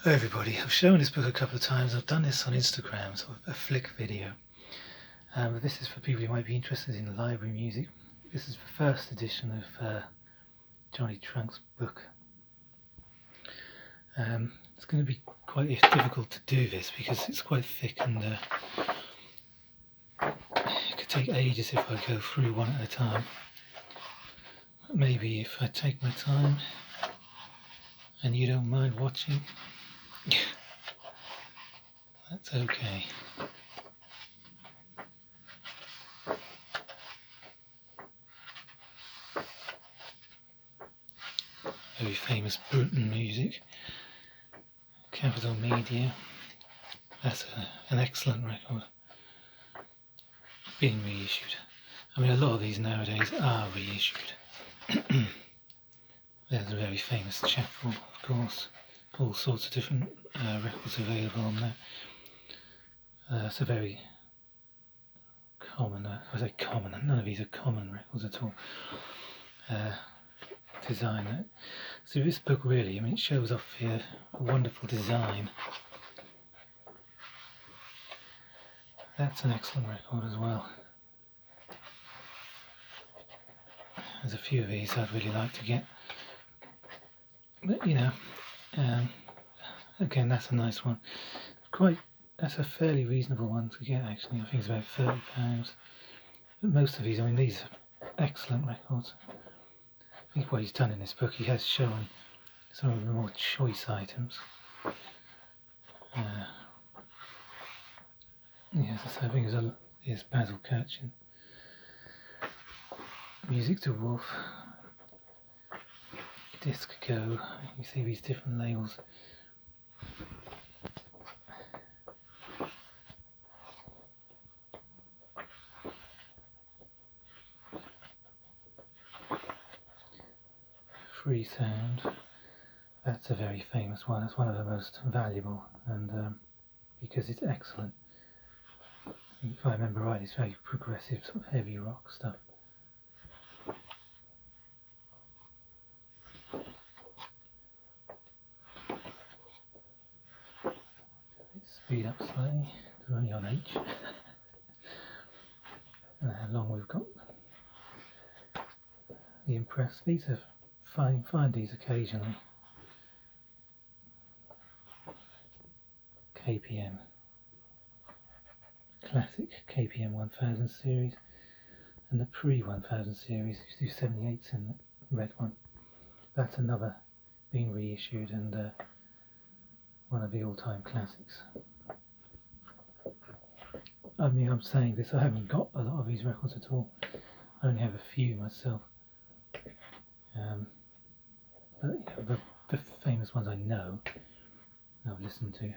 Hi everybody, I've shown this book a couple of times. I've done this on Instagram, sort of a flick video. But this is for people who might be interested in library music. This is the first edition of Jonny Trunk's book. It's going to be quite difficult to do this because it's quite thick and it could take ages if I go through one at a time. But maybe if I take my time and you don't mind watching, that's okay. Very famous Bruton music, Capital Media. That's an excellent record, being reissued. I mean, a lot of these nowadays are reissued. There's a very famous chapel, of course, all sorts of different records available on there. It's a very common, I say common, none of these are common records at all. Design. So this book really, I mean, it shows off here a wonderful design. That's an excellent record as well. There's a few of these I'd really like to get, but you know, again, that's a nice one. That's a fairly reasonable one to get actually. I think it's about £30. But most of these, I mean, these are excellent records. I think what he's done in this book, he has shown some of the more choice items. Yes, I think it's Basil Kirchin. Music to Wolf, Disc Go. You see these different labels. Free Sound. That's a very famous one. It's one of the most valuable, and because it's excellent. If I remember right, it's very progressive, sort of heavy rock stuff. Let's speed up slightly. We're only on H. And how long we've got. The Impress. These are fine. Find these occasionally. KPM. Classic KPM 1000 series, and the pre-1000 series, you do 78s in the red one. That's another being reissued and one of the all-time classics. I mean, I'm saying this, I haven't got a lot of these records at all. I only have a few myself. But you know, the famous ones I know, I've listened to.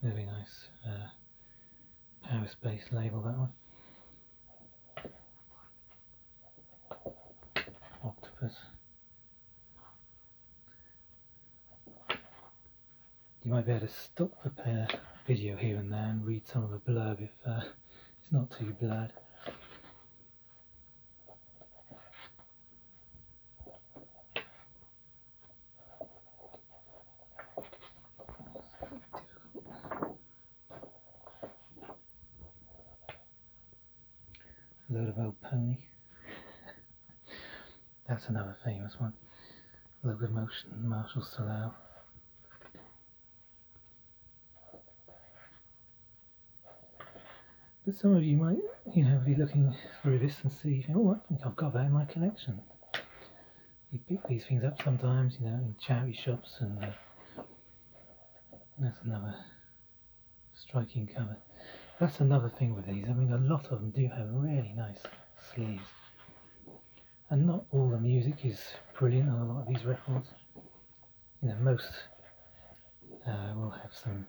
Very nice Paris-based label, that one. Octopus. You might be able to stop the video here and there and read some of the blurb if it's not too blurred. A load of old pony. That's another famous one. Locomotion, Marshall Solau. But some of you might, you know, be looking through this and see, oh, I think I've got that in my collection. You pick these things up sometimes, you know, in charity shops, and that's another striking cover. That's another thing with these. I mean, a lot of them do have really nice sleeves. And not all the music is brilliant on a lot of these records. You know, most will have some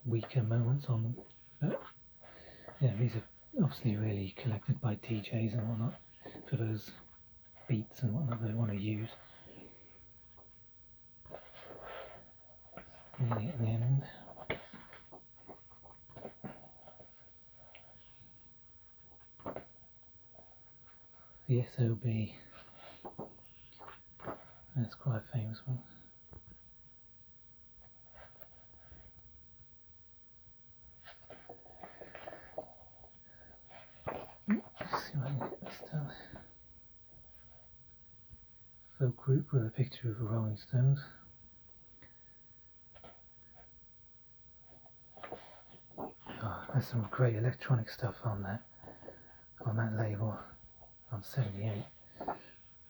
weaker moments on them. But yeah, these are obviously really collected by DJs and whatnot for those beats and whatnot they want to use. Nearly at the end. The SOB. That's quite a famous one. Let's see if I can get this done. Folk group with a picture of the Rolling Stones. Oh, there's some great electronic stuff on that label on 78.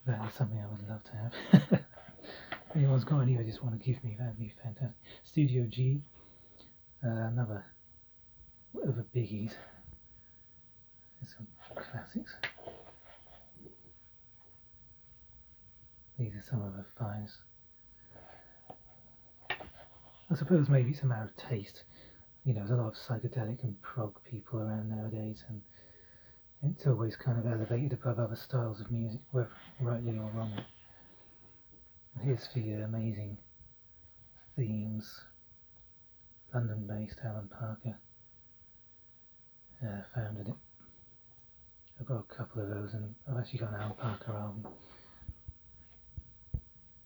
That is something I would love to have. If anyone's got any they just want to give me, that'd be fantastic. Studio G, another of the biggies. There's some classics. These are some of the finest. I suppose maybe it's a matter of taste. You know, there's a lot of psychedelic and prog people around nowadays, and it's always kind of elevated above other styles of music, whether rightly or wrongly. And here's the amazing themes. London-based Alan Parker founded it. I've got a couple of those, and I've actually got an Alan Parker album.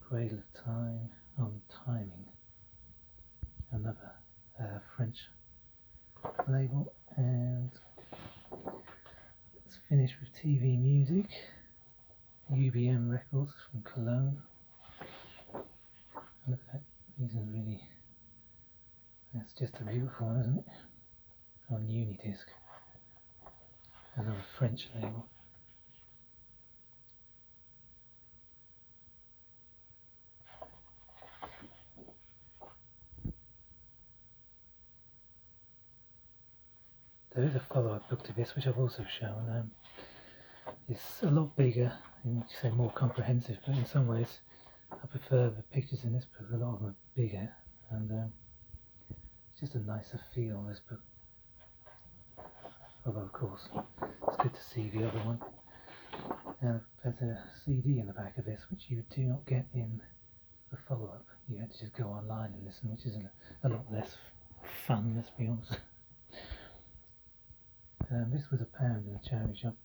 Cradle of Time on Timing, another French label, and let's finish with TV Music, UBM Records from Cologne. Look at that, these are really, that's just a beautiful one, isn't it? On Unidisc, another French label. There is a follow-up book to this, which I've also shown. It's a lot bigger and, you say, more comprehensive, but in some ways I prefer the pictures in this book. A lot of them are bigger, and it's just a nicer feel, this book. Although, of course, it's good to see the other one. There's a CD in the back of this, which you do not get in the follow-up. You have to just go online and listen, which is a lot less fun, let's be honest. This was £1 in a charity shop.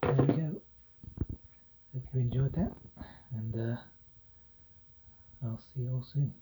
There we go. Hope you enjoyed that, and I'll see you all soon.